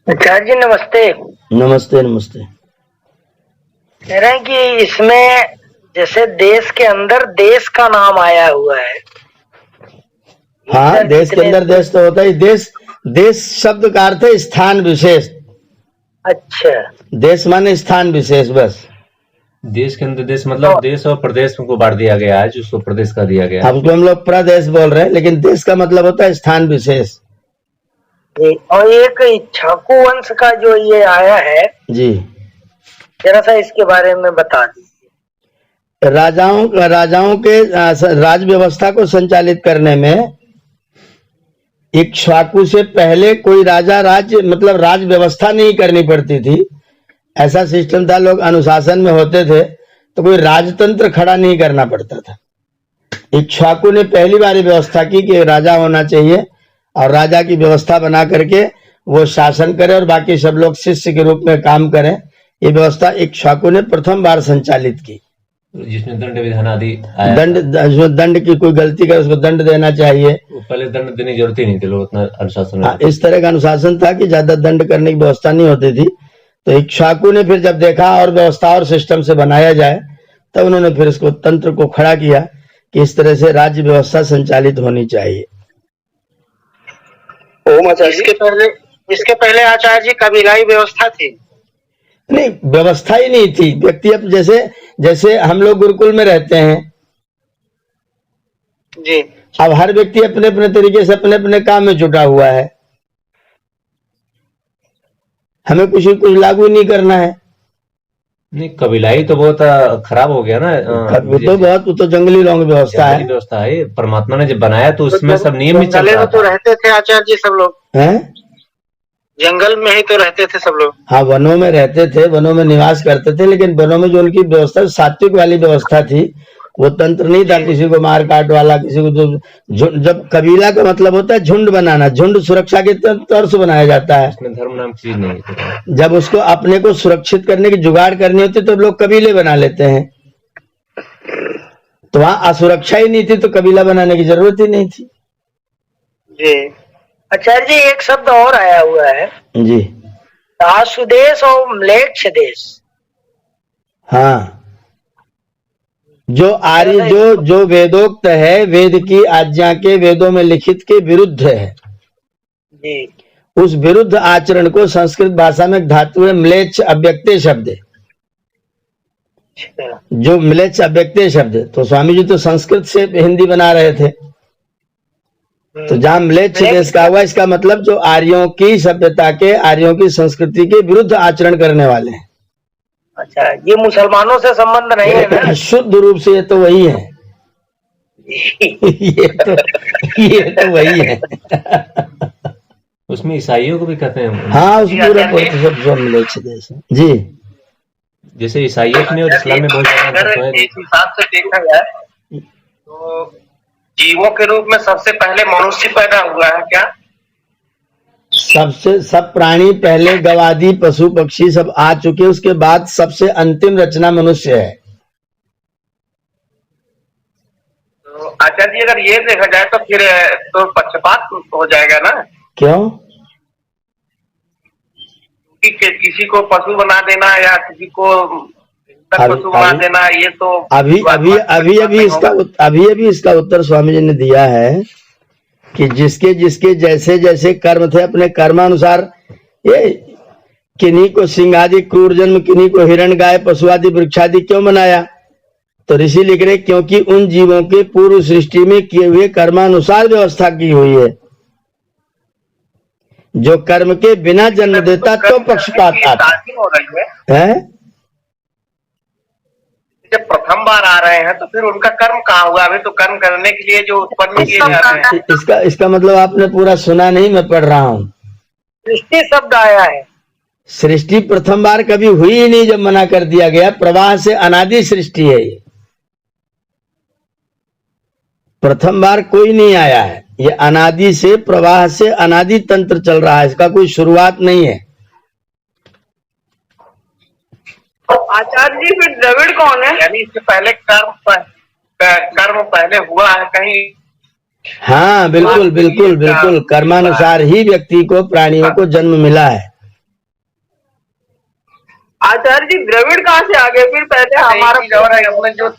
आचार्य जी नमस्ते। नमस्ते नमस्ते। कह रहे हैं कि इसमें जैसे देश के अंदर देश का नाम आया हुआ है। हाँ, देश के अंदर देश तो होता ही। देश देश शब्द का अर्थ है स्थान विशेष। अच्छा, देश माने स्थान विशेष, बस। देश के अंदर देश मतलब देश और प्रदेश को बांट दिया गया है, जिसको प्रदेश का दिया गया है। अब हम लोग प्रदेश बोल रहे हैं, लेकिन देश का मतलब होता है स्थान विशेष जी। और एक इक्ष्वाकु वंश का जो ये आया है जी। जरा सा इसके बारे में बता दीजिए। राजाओं के राज व्यवस्था को संचालित करने में इक्ष्वाकु से पहले कोई राजा राज व्यवस्था नहीं करनी पड़ती थी। ऐसा सिस्टम था, लोग अनुशासन में होते थे तो कोई राजतंत्र खड़ा नहीं करना पड़ता था। इक्ष्वाकु ने पहली बार व्यवस्था की कि राजा होना चाहिए और राजा की व्यवस्था बना करके वो शासन करे और बाकी सब लोग शिष्य के रूप में काम करें। ये व्यवस्था इक्ष्वाकु ने प्रथम बार संचालित की, जिसमें दंड विधान आदि दंड की कोई गलती करे उसको दंड देना चाहिए। पहले दंड देने की जरूरत ही नहीं थी, लोग उतना अनुशासन। इस तरह का अनुशासन था कि ज्यादा दंड करने की व्यवस्था नहीं होती थी। तो इक्ष्वाकु ने फिर जब देखा और व्यवस्था और सिस्टम से बनाया जाए, तब उन्होंने फिर इसको तंत्र को खड़ा किया कि इस तरह से राज्य व्यवस्था संचालित होनी चाहिए। इसके पहले आचार्य जी कबीलाई व्यवस्था थी? नहीं, व्यवस्था ही नहीं थी। व्यक्ति अब जैसे हम लोग गुरुकुल में रहते हैं जी। अब हर व्यक्ति अपने अपने तरीके से अपने अपने काम में जुटा हुआ है। हमें कुछ लागू नहीं करना है। नहीं, कबीलाई तो बहुत खराब हो गया ना। वो तो जंगली लोग व्यवस्था है। परमात्मा ने जब बनाया तो उसमें सब नियम ही चल रहा था। तो रहते थे आचार्य जी सब लोग हैं, जंगल में ही तो रहते थे सब लोग। हाँ, वनों में रहते थे, वनों में निवास करते थे, लेकिन वनों में जो उनकी व्यवस्था सात्विक वाली व्यवस्था थी, वो तंत्र नहीं था किसी को मार काट वाला, किसी को जब कबीला का मतलब होता है झुंड बनाना, झुंड सुरक्षा के तौर से बनाया जाता है। इसमें धर्म नाम चीज नहीं। जब उसको अपने को सुरक्षित करने की जुगाड़ करनी होती तो लोग कबीले बना लेते हैं। तो वहां असुरक्षा ही नहीं थी तो कबीला बनाने की जरूरत ही नहीं थी जी। आचार्य जी एक शब्द और आया हुआ है जी, दासुदेश और म्लेच्छ देश। हाँ, जो आर्य जो वेदोक्त है, वेद की आज्ञा के, वेदों में लिखित के विरुद्ध है जी। उस विरुद्ध आचरण को संस्कृत भाषा में धातु है म्लेच्छ अव्यक्ते शब्द है। जो म्लेच्छ अव्यक्ते शब्द है, तो स्वामी जी तो संस्कृत से हिंदी बना रहे थे। तो जहां म्लेच्छ देश का हुआ, इसका मतलब जो आर्यों की सभ्यता के, आर्यों की संस्कृति के विरुद्ध आचरण करने वाले हैं। अच्छा, ये मुसलमानों से संबंध नहीं है ना? शुद्ध रूप से ये तो वही है। ये तो वही है। उसमें ईसाइयों को भी कहते हैं। हाँ, उस पूरा सब म्लेच्छ देश जी। जैसे ईसाइयत में और इस्लाम में बहुत ज्यादा। इस हिसाब से देखा जाए तो जीवों के रूप में सबसे पहले मनुष्य पैदा हुआ है क्या? सब प्राणी पहले गवादी पशु पक्षी सब आ चुके, उसके बाद सबसे अंतिम रचना मनुष्य है। तो आचार्य जी अगर ये देखा जाए तो फिर तो पक्षपात हो जाएगा ना? क्यों? किसी को पशु बना देना या किसी को पशु बना देना, ये तो अभी इसका उत्तर स्वामी जी ने दिया है कि जिसके जिसके जैसे जैसे कर्म थे, अपने कर्मानुसार, ये किन्हीं को सिंह आदि क्रूर जन्म, किन्हीं को हिरण गाय पशु आदि वृक्षादि क्यों बनाया? तो ऋषि लिख रहे क्योंकि उन जीवों के पूर्व सृष्टि में किए हुए कर्मानुसार व्यवस्था की हुई है। जो कर्म के बिना जन्म देता तो पक्षपात आता है। जब प्रथम बार आ रहे हैं तो फिर उनका कर्म कहाँ हुआ? अभी तो कर्म करने के लिए जो उत्पन्न किए जा रहे हैं। इसका मतलब आपने पूरा सुना नहीं, मैं पढ़ रहा हूँ। सृष्टि शब्द आया है। सृष्टि प्रथम बार कभी हुई ही नहीं जब मना कर दिया गया। प्रवाह से अनादि सृष्टि है ये, प्रथम बार कोई नहीं आया है। ये अनादि से, प्रवाह से अनादि तंत्र चल रहा है, इसका कोई शुरुआत नहीं है। आचार्य जी फिर द्रविड़ कौन है? यानी इससे पहले कर्म पहले हुआ है कहीं? हाँ, बिल्कुल बिल्कुल बिल्कुल, कर्मानुसार ही व्यक्ति को, प्राणियों को जन्म मिला है। आचार्य जी द्रविड़ कहाँ से आ गए फिर? पहले हमारा और है अपने जो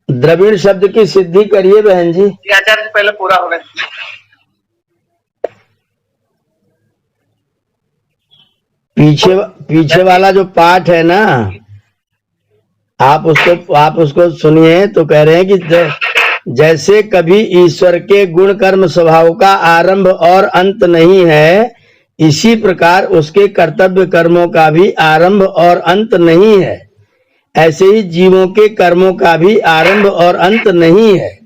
द्रविड़ शब्द की सिद्धि करिए बहन जी। आचार्य जी पहले पूरा हो गया। पीछे वाला जो पाठ है ना, आप उसको सुनिए। तो कह रहे हैं कि जैसे कभी ईश्वर के गुण कर्म स्वभाव का आरंभ और अंत नहीं है, इसी प्रकार उसके कर्तव्य कर्मों का भी आरंभ और अंत नहीं है। ऐसे ही जीवों के कर्मों का भी आरंभ और अंत नहीं है।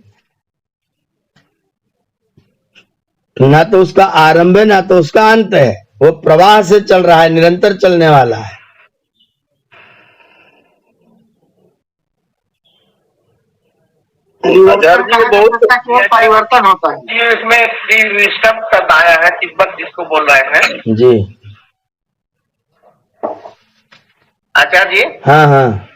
ना तो उसका आरंभ है ना तो उसका अंत है। वो प्रवाह से चल रहा है, निरंतर चलने वाला है। आचार्य जी बहुत परिवर्तन होता है। इसमें त्रिविष्टप शब्द आया है, तिब्बत जिसको बोल रहे हैं जी आचार्य जी। हाँ हाँ,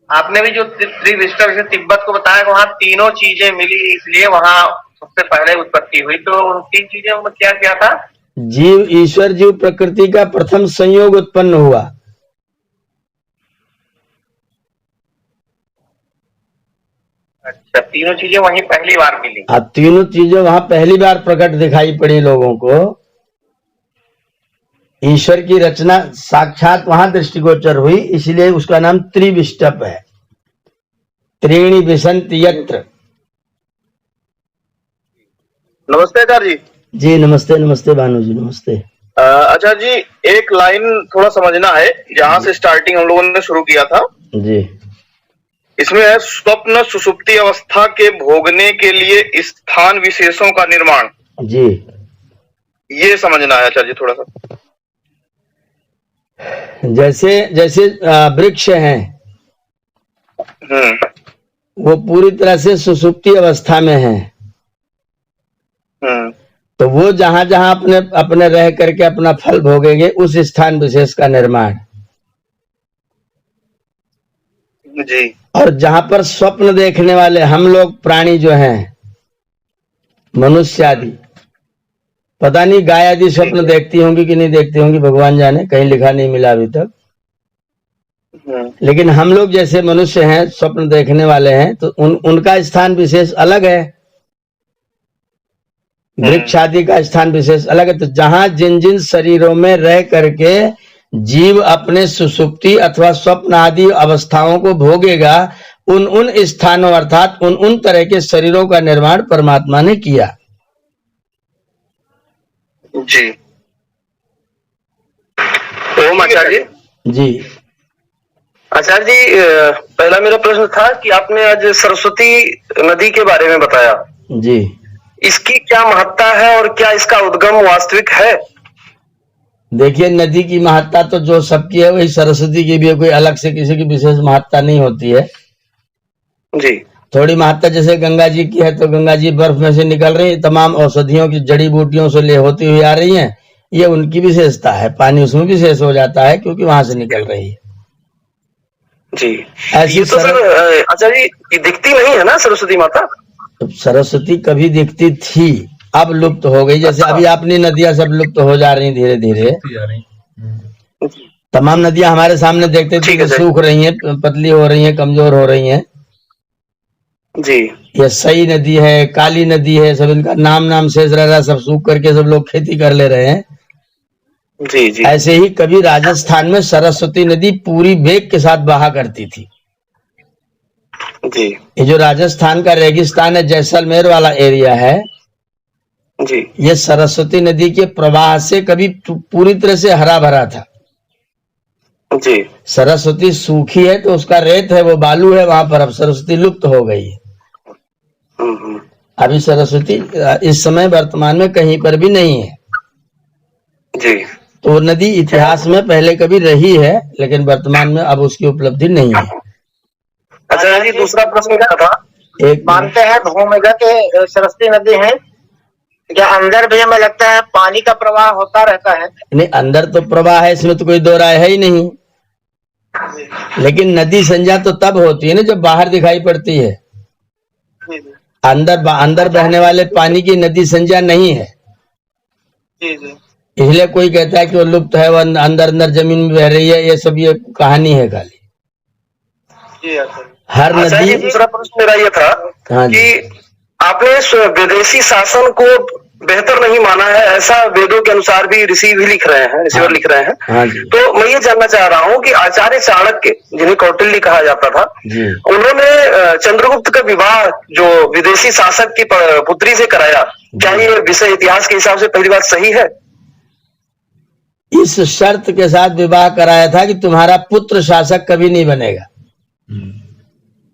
आपने भी जो त्रिविष्टप से तिब्बत को बताया, वहाँ तीनों चीजें मिली, इसलिए वहाँ सबसे पहले उत्पत्ति हुई। तो उन तीन चीजों में क्या क्या था? जीव, ईश्वर, जीव, प्रकृति का प्रथम संयोग उत्पन्न हुआ। अच्छा, तीनों चीजें वहीं पहली बार मिली। अब तीनों चीजें वहां पहली बार प्रकट दिखाई पड़ी लोगों को। ईश्वर की रचना साक्षात वहां दृष्टिगोचर हुई, इसलिए उसका नाम त्रिविष्टप है। त्रीणि विसन्ति यत्र। नमस्ते आचार्य जी। जी नमस्ते, नमस्ते भानु जी, नमस्ते। आचार्य जी, एक लाइन थोड़ा समझना है, जहाँ से स्टार्टिंग हम लोगों ने शुरू किया था जी। इसमें है स्वप्न सुषुप्ति अवस्था के भोगने के लिए स्थान विशेषों का निर्माण। जी, ये समझना है आचार्य जी थोड़ा सा। जैसे जैसे वृक्ष हैं, वो पूरी तरह से सुषुप्ति अवस्था में हैं। तो वो जहां जहां अपने अपने रह करके अपना फल भोगेंगे, उस स्थान विशेष का निर्माण जी। और जहां पर स्वप्न देखने वाले हम लोग प्राणी जो हैं, मनुष्य आदि, पता नहीं गाय आदि स्वप्न देखती होंगी कि नहीं देखती होंगी, भगवान जाने, कहीं लिखा नहीं मिला अभी तक। लेकिन हम लोग जैसे मनुष्य हैं, स्वप्न देखने वाले हैं, तो उनका स्थान विशेष अलग है, वृक्ष आदि का स्थान विशेष अलग है। तो जहां जिन जिन शरीरों में रह करके जीव अपने सुषुप्ति अथवा स्वप्न आदि अवस्थाओं को भोगेगा, उन स्थानों अर्थात उन तरह के शरीरों का निर्माण परमात्मा ने किया। जी। ओम आचार्य जी। आचार्य जी, पहला मेरा प्रश्न था कि आपने आज सरस्वती नदी के बारे में बताया। जी। इसकी क्या महत्ता है और क्या इसका उद्गम वास्तविक है? देखिए, नदी की महत्ता तो जो सबकी है वही सरस्वती की भी है, कोई अलग से किसी की विशेष महत्ता नहीं होती है। जी। थोड़ी महत्ता जैसे गंगा जी की है, तो गंगा जी बर्फ में से निकल रही है, तमाम औषधियों की जड़ी बूटियों से ले होती हुई आ रही हैं, ये उनकी विशेषता है। पानी उसमें विशेष हो जाता है क्योंकि वहां से निकल रही है। जी। ऐसी तो सर आचार्य जी, दिखती नहीं है ना सरस्वती माता? तो सरस्वती कभी दिखती थी, अब लुप्त हो गई। जैसे अभी अपनी नदियां सब लुप्त हो जा रही धीरे धीरे। तमाम नदियां हमारे सामने देखते थे कि सूख रही हैं, पतली हो रही हैं, कमजोर हो रही हैं। जी। ये सई नदी है, काली नदी है, सब इनका नाम शेष रह रहा, सब सूख करके सब लोग खेती कर ले रहे हैं। जी जी। ऐसे ही कभी राजस्थान में सरस्वती नदी पूरी वेग के साथ बहा करती थी। जी। ये जो राजस्थान का रेगिस्तान है, जैसलमेर वाला एरिया है जी, ये सरस्वती नदी के प्रवाह से कभी पूरी तरह से हरा भरा था। जी। सरस्वती सूखी है तो उसका रेत है, वो बालू है वहां पर। अब सरस्वती लुप्त हो गई है। अभी सरस्वती इस समय वर्तमान में कहीं पर भी नहीं है। जी। तो नदी इतिहास में पहले कभी रही है, लेकिन वर्तमान में अब उसकी उपलब्धि नहीं है। अच्छा जी, दूसरा प्रश्न क्या था? एक मानते हैं भूमिगत सरस्वती नदी है, क्या अंदर भी हमें लगता है पानी का प्रवाह होता रहता है? नहीं, अंदर तो प्रवाह है, इसमें तो कोई दो राय है ही नहीं। लेकिन नदी संज्ञा तो तब होती है ना जब बाहर दिखाई पड़ती है। अंदर बहने वाले पानी की नदी संज्ञा नहीं है। जी जी। इसलिए कोई कहता है कि वो लुप्त है, वो अंदर अंदर जमीन में बह रही है, ये सब ये कहानी है खाली। जी आचार्य। हर आचार्य जी, नदी। दूसरा प्रश्न मेरा ये था हाँ जी। कि आपने विदेशी शासन को बेहतर नहीं माना है, ऐसा वेदों के अनुसार भी ऋषि भी लिख रहे हैं, ऋषिवर लिख रहे हैं। हाँ जी। तो मैं ये जानना चाह रहा हूँ कि आचार्य चाणक्य, जिन्हें कौटिल्य कहा जाता था, जी। उन्होंने चंद्रगुप्त का विवाह जो विदेशी शासक की पुत्री से कराया, क्या ये विषय इतिहास के हिसाब से पहली बात सही है? इस शर्त के साथ विवाह कराया था कि तुम्हारा पुत्र शासक कभी नहीं बनेगा।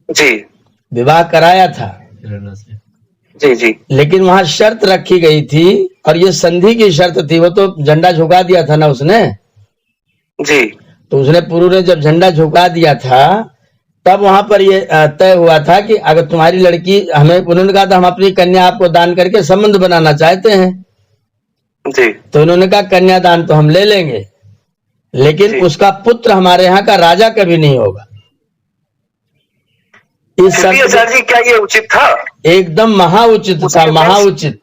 जी। विवाह कराया था, जी जी। लेकिन वहां शर्त रखी गई थी, और ये संधि की शर्त थी। वो तो झंडा झुका दिया था ना उसने। जी। तो उसने पुरु ने जब झंडा झुका दिया था, तब वहां पर ये तय हुआ था कि अगर तुम्हारी लड़की, हमें उन्होंने कहा था हम अपनी कन्या आपको दान करके संबंध बनाना चाहते हैं। जी। तो उन्होंने कहा कन्यादान तो हम ले लेंगे, लेकिन उसका पुत्र हमारे यहाँ का राजा कभी नहीं होगा। इस आचार्य जी, क्या ये उचित था? एकदम महाउचित था, महाउचित।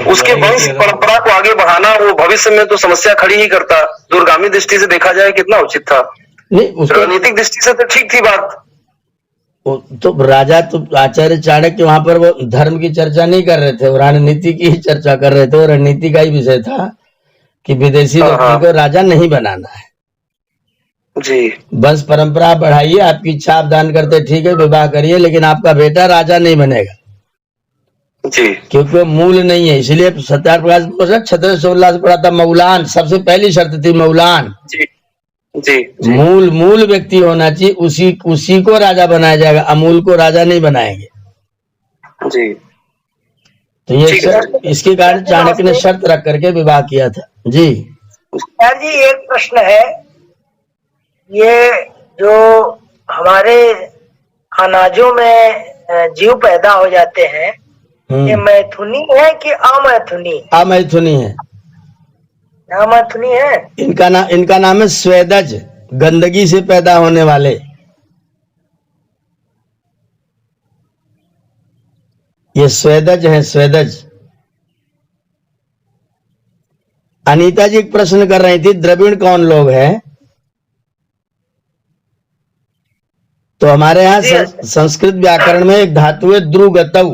उसके वंश परंपरा को आगे बढ़ाना वो भविष्य में तो समस्या खड़ी ही करता। दूरगामी दृष्टि से देखा जाए कितना उचित था। नहीं, राजनीतिक दृष्टि से तो ठीक थी बात। तो राजा, तो आचार्य चाणक्य वहां पर वो धर्म की चर्चा नहीं कर रहे थे, वो रणनीति की ही चर्चा कर रहे थे। वो रणनीति का ही विषय था कि विदेशी व्यक्ति को राजा नहीं बनाना है जी। वंश परंपरा बढ़ाइए, आपकी इच्छा आप दान करते ठीक है, विवाह करिए, लेकिन आपका बेटा राजा नहीं बनेगा जी, क्योंकि वो मूल नहीं है। इसलिए सत्याग्रह प्रकाश क्षत्रिय सोल्लास से पढ़ा था मौलान, सबसे पहली शर्त थी मौलान। जी जी, जी। मूल व्यक्ति होना चाहिए, उसी को राजा बनाया जाएगा, अमूल को राजा नहीं बनाएंगे जी। तो ये इसके कारण चाणक्य ने शर्त रख करके विवाह किया था। जी सर जी, एक प्रश्न है, ये जो हमारे अनाजों में जीव पैदा हो जाते हैं, ये मैथुनी है कि अमैथुनी? अमैथुनी है। अमैथुनी है। इनका नाम है स्वेदज, गंदगी से पैदा होने वाले। ये स्वेदज है, स्वेदज। अनीता जी एक प्रश्न कर रही थी, द्रविड़ कौन लोग हैं? तो हमारे यहाँ संस्कृत व्याकरण में एक धातु है द्रुगतौ।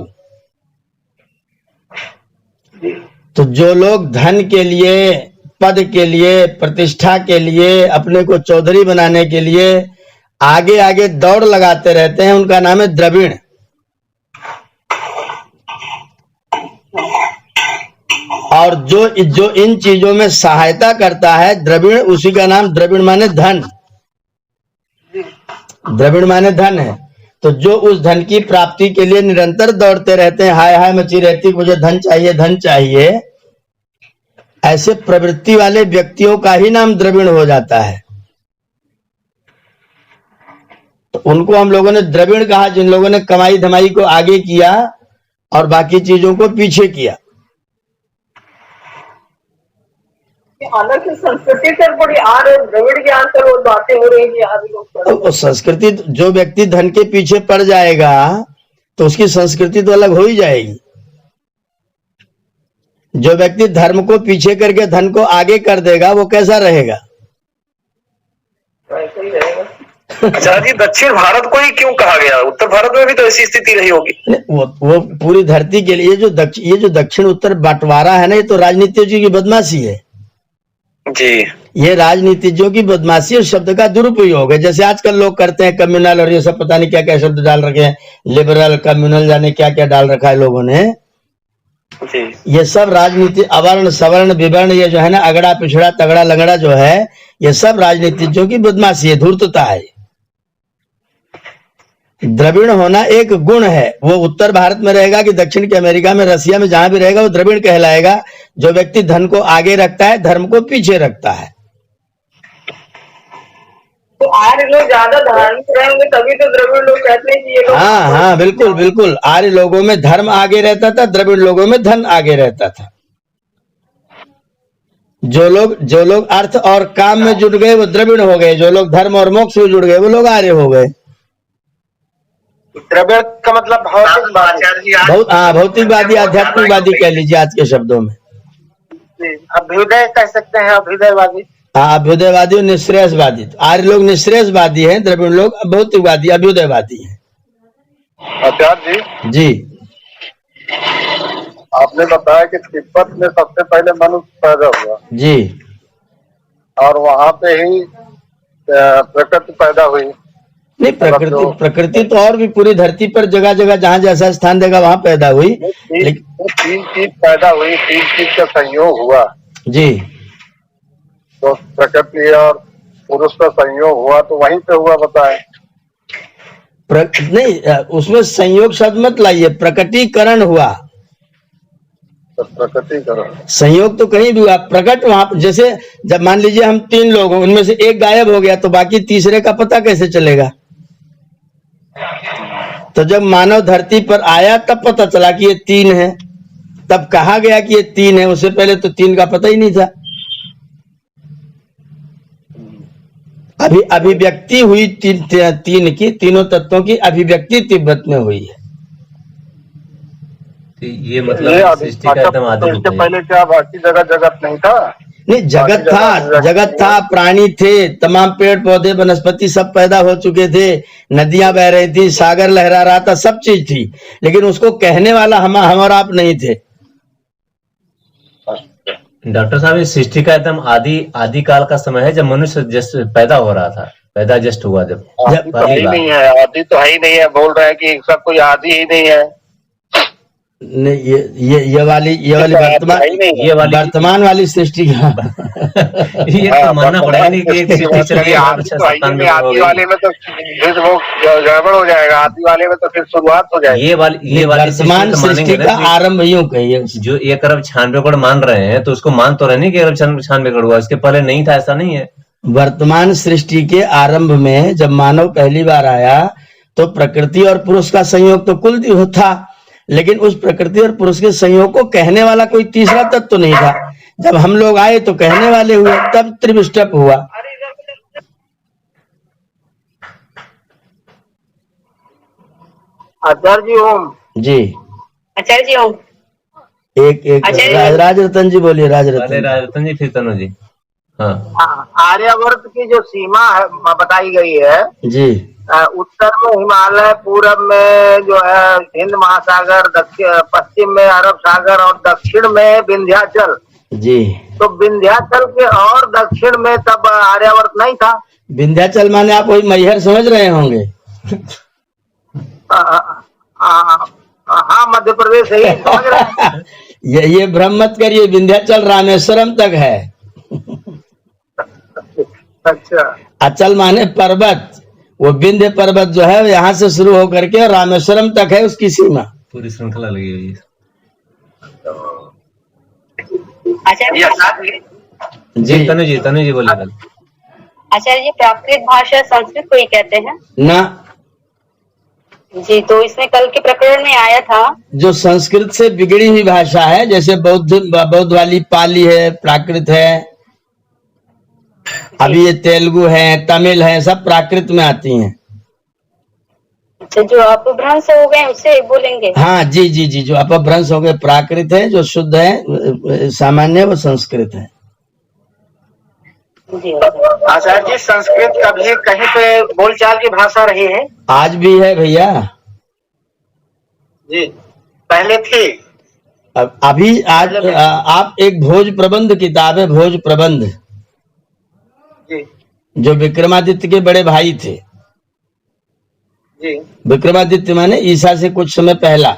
तो जो लोग धन के लिए, पद के लिए, प्रतिष्ठा के लिए, अपने को चौधरी बनाने के लिए आगे आगे दौड़ लगाते रहते हैं, उनका नाम है द्रविड़। और जो इन चीजों में सहायता करता है द्रविड़, उसी का नाम द्रविड़ माने धन। द्रविड़ माने धन है। तो जो उस धन की प्राप्ति के लिए निरंतर दौड़ते रहते हैं, हाय हाय मची रहती, मुझे धन चाहिए, धन चाहिए, ऐसे प्रवृत्ति वाले व्यक्तियों का ही नाम द्रविड़ हो जाता है। तो उनको हम लोगों ने द्रविड़ कहा, जिन लोगों ने कमाई धमाई को आगे किया और बाकी चीजों को पीछे किया। संस्कृति से बड़ी और द्रविड़ ज्ञान से वो बातें हो रही है। तो संस्कृति, जो व्यक्ति धन के पीछे पड़ जाएगा तो उसकी संस्कृति तो अलग हो ही जाएगी। जो व्यक्ति धर्म को पीछे करके धन को आगे कर देगा, वो कैसा रहेगा? ऐसा ही रहेगा। अच्छा जी, दक्षिण भारत को ही क्यों कहा गया? उत्तर भारत में भी तो ऐसी स्थिति रही होगी। वो पूरी धरती के लिए ये जो दक्षिण उत्तर बंटवारा है ना, ये तो राजनीतिज्ञों की बदमाशी है जी। ये राजनीतिज्ञों की बदमाशी और शब्द का दुरुपयोग है। जैसे आजकल लोग करते हैं कम्युनल, और ये सब पता नहीं क्या क्या शब्द डाल रखे हैं, लिबरल, कम्युनल, जाने क्या क्या डाल रखा है लोगों ने जी। ये सब राजनीति, अवर्ण सवर्ण विवर्ण, ये जो है ना, अगड़ा पिछड़ा तगड़ा लंगड़ा जो है, ये सब राजनीतिज्ञों की बदमाशी है, धूर्तता है। द्रविड़ होना एक गुण है। वो उत्तर भारत में रहेगा कि दक्षिण के अमेरिका में, रसिया में, जहां भी रहेगा, वो द्रविड़ कहलाएगा। जो व्यक्ति धन को आगे रखता है, धर्म को पीछे रखता है। तो आर्य लोग ज्यादा धार्मिक रहेंगे तभी तो द्रविड़ लोग कहते हैं कि ये लोग। हाँ, बिल्कुल बिल्कुल। आर्य लोगों में धर्म आगे रहता था, द्रविड़ लोगों में धन आगे रहता था। जो लोग अर्थ और काम में जुट गए वो द्रविड़ हो गए, जो लोग धर्म और मोक्ष में जुट गए वो लोग आर्य हो गए। द्रविड़ का मतलब भौतिकवादी, भौतिकवादी, आध्यात्मिकवादी कह लीजिए आज के शब्दों में। अभ्युदय कह सकते हैं, अभ्युदयवादी। अभ्युदयवादी और निश्रेयसवादी। आर्य लोग निश्रेयसवादी हैं, द्रविड़ लोग भौतिकवादी अभ्युदयवादी हैं। आचार्य जी, आपने बताया कि तिब्बत में सबसे पहले मनुष्य पैदा हुआ जी। और वहाँ पे ही प्रकृति पैदा हुई। नहीं, प्रकृति तो और भी पूरी धरती पर जगह जगह जहाँ जैसा स्थान देगा वहाँ पैदा हुई। लेकिन तीन चीज पैदा हुई, तीन चीज का संयोग हुआ जी, तो प्रकृति और पुरुष का संयोग हुआ तो वहीं पे हुआ बताए। नहीं, उसमें संयोग शब्द मत लाइए, प्रकटीकरण हुआ। तो प्रकटीकरण संयोग तो कहीं भी हुआ, प्रकट वहां। जैसे जब मान लीजिए हम 3 लोग हैं, उनमें से एक गायब हो गया तो बाकी तीसरे का पता कैसे चलेगा? तो जब मानव धरती पर आया तब पता चला कि ये 3 है, तब कहा गया कि ये 3 है। उससे पहले तो 3 का पता ही नहीं था। अभी अभिव्यक्ति हुई तीन की, तीनों तत्वों की अभिव्यक्ति तिब्बत में हुई है। ये मतलब सृष्टि का एकदम आदि रूप इससे है। पहले क्या बाकी जगह जगत नहीं था? नहीं, जगत था, प्राणी थे, तमाम पेड़ पौधे वनस्पति सब पैदा हो चुके थे, नदियां बह रही थी, सागर लहरा रहा था, सब चीज थी, लेकिन उसको कहने वाला हम और आप नहीं थे। डॉक्टर साहब, ये सृष्टि का एकदम आदि काल का समय है, जब मनुष्य जस्ट पैदा हो रहा था, पैदा जस्ट हुआ जब आदि तो है ही नहीं है, आदि तो है ही नहीं है। बोल रहे हैं कि इसका कोई आदि ही नहीं है। नहीं, ये वाली वर्तमान वाली सृष्टि का ये तो मानना पड़ेगा नहीं कि एक सृष्टि चल रही है। आदि वाले में तो फिर वो गड़बड़ हो जाएगा, आदि वाले में तो फिर शुरुआत हो जाएगी। ये वाली वर्तमान सृष्टि का आरंभ यूं कहिए। जो 1 अरब 96 करोड़ मान रहे हैं, तो उसको मान तो रहे नहीं कि 1 अरब 96 करोड़ हुआ, इसके पहले नहीं था, ऐसा नहीं है। वर्तमान सृष्टि के आरंभ में जब मानव पहली बार आया तो प्रकृति और पुरुष का संयोग तो कुल था, लेकिन उस प्रकृति और पुरुष के संयोग को कहने वाला कोई तीसरा तत्व तो नहीं था। जब हम लोग आए तो कहने वाले हुए, तब त्रिविष्टप हुआ। आचार्य जी ओम। जी, आचार्य जी ओम। एक राज रतन जी बोलिए। राज रतन जी, फिर तनु जी। हाँ, आर्यावर्त की जो सीमा है बताई गई है जी, उत्तर में हिमालय, पूरब में जो है हिंद महासागर, पश्चिम में अरब सागर और दक्षिण में विंध्याचल जी। तो विंध्याचल के और दक्षिण में तब आर्यावर्त नहीं था। विंध्याचल माने आप वही मैहर समझ रहे होंगे। हाँ, मध्य प्रदेश है, समझ रहे हैं। ये भ्रम मत करिए, विंध्याचल रामेश्वरम तक है। अच्छा, अचल माने पर्वत, वो विंध्य पर्वत जो है यहाँ से शुरू होकर के रामेश्वरम तक है उसकी सीमा। पूरी श्रृंखला लगी हुई है। आचार्य जी, तनु जी बोलिए। आचार्य जी, प्राकृत भाषा संस्कृत को ही कहते हैं ना जी। तो इसमें कल के प्रकरण में आया था, जो संस्कृत से बिगड़ी हुई भाषा है, जैसे बौद्ध वाली पाली है, प्राकृत है, अभी ये तेलुगु है, तमिल है, सब प्राकृत में आती हैं। अच्छा, जो अपभ्रंश हो गए उससे बोलेंगे। हाँ जी जी जी, जो अपभ्रंश हो गए प्राकृत है, जो शुद्ध है सामान्य वो संस्कृत है। जी आचार्य जी, संस्कृत कभी कहीं पे बोलचाल की भाषा रही है? आज भी है भैया जी, पहले थी। अभी आज आप एक भोज प्रबंध किताब है, भोज प्रबंध, जी जो विक्रमादित्य के बड़े भाई थे। जी, विक्रमादित्य माने ईसा से कुछ समय पहला,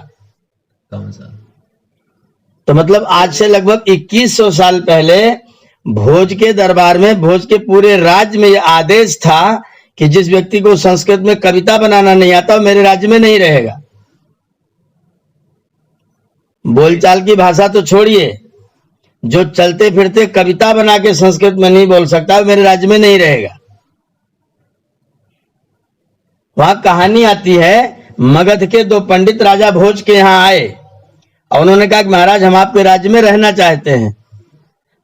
तो मतलब आज से लगभग 2100 साल पहले भोज के दरबार में, भोज के पूरे राज्य में यह आदेश था कि जिस व्यक्ति को संस्कृत में कविता बनाना नहीं आता वो मेरे राज्य में नहीं रहेगा। बोलचाल की भाषा तो छोड़िए, जो चलते फिरते कविता बना के संस्कृत में नहीं बोल सकता वो मेरे राज्य में नहीं रहेगा। वहां कहानी आती है, मगध के 2 पंडित राजा भोज के यहाँ आए और उन्होंने कहा कि महाराज हम आपके राज्य में रहना चाहते हैं।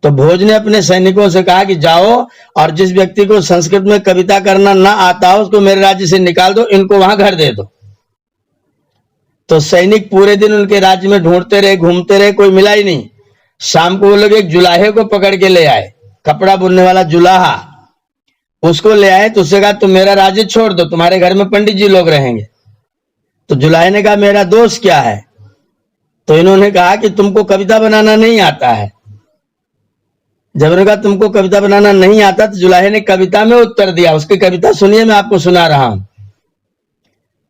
तो भोज ने अपने सैनिकों से कहा कि जाओ और जिस व्यक्ति को संस्कृत में कविता करना ना आता हो उसको मेरे राज्य से निकाल दो, इनको वहां घर दे दो। तो सैनिक पूरे दिन उनके राज्य में ढूंढते रहे, घूमते रहे, कोई मिला ही नहीं। शाम को वो लोग एक जुलाहे को पकड़ के ले आए, कपड़ा बुनने वाला जुलाहा, उसको ले आए। तो उससे कहा तुम मेरा राज्य छोड़ दो, तुम्हारे घर में पंडित जी लोग रहेंगे। तो जुलाहे ने कहा मेरा दोष क्या है? तो इन्होंने कहा कि तुमको कविता बनाना नहीं आता है। जब उन्होंने कहा तुमको कविता बनाना नहीं आता, तो जुलाहे ने कविता में उत्तर दिया। उसकी कविता सुनिए, मैं आपको सुना रहा हूं।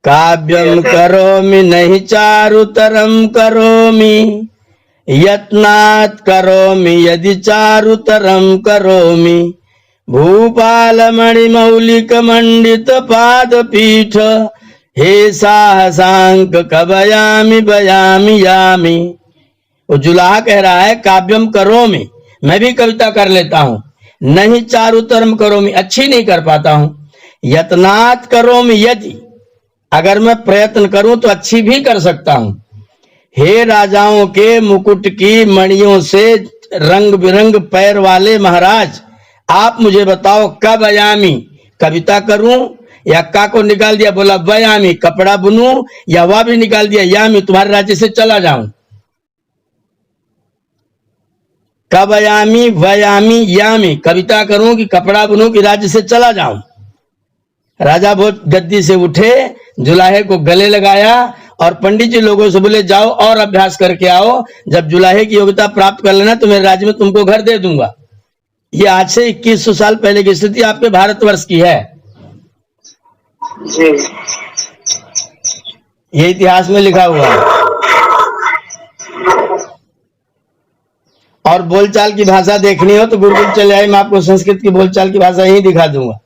काव्यम करोमि नहीं चारुतरम करोमि, यत्नात् करोमि यदि चारुतरम करोमि, भूपाल मणिमौलिक मंडित पाद पीठ, हे साहसांक कवयामि बयामि यामि। वो जुलाहा कह रहा है काव्यम करोमि, मैं भी कविता कर लेता हूं, नहीं चारुतरम करोमि, अच्छी नहीं कर पाता हूं, यत्नात् करोमि यदि, अगर मैं प्रयत्न करूं तो अच्छी भी कर सकता हूं। हे राजाओं के मुकुट की मणियों से रंग बिरंग पैर वाले महाराज, आप मुझे बताओ कब यामी, कविता करूं, या का को निकाल दिया, बोला वयामी कपड़ा बुनूं, या वह भी निकाल दिया यामी तुम्हारे राज्य से चला जाऊं। कब यामी वयामी यामी, कविता करूं कि कपड़ा बुनूं कि राज्य से चला जाऊं। राजा बहुत गद्दी से उठे, जुलाहे को गले लगाया और पंडित जी लोगों से बोले जाओ और अभ्यास करके आओ, जब जुलाहे की योग्यता प्राप्त कर लेना तो मेरे राज्य में तुमको घर दे दूंगा। ये आज से 2100 साल पहले की स्थिति आपके भारतवर्ष की है। ये इतिहास में लिखा हुआ है। और बोलचाल की भाषा देखनी हो तो गुरुकुल चले आए, मैं आपको संस्कृत की बोलचाल की भाषा यही दिखा दूंगा।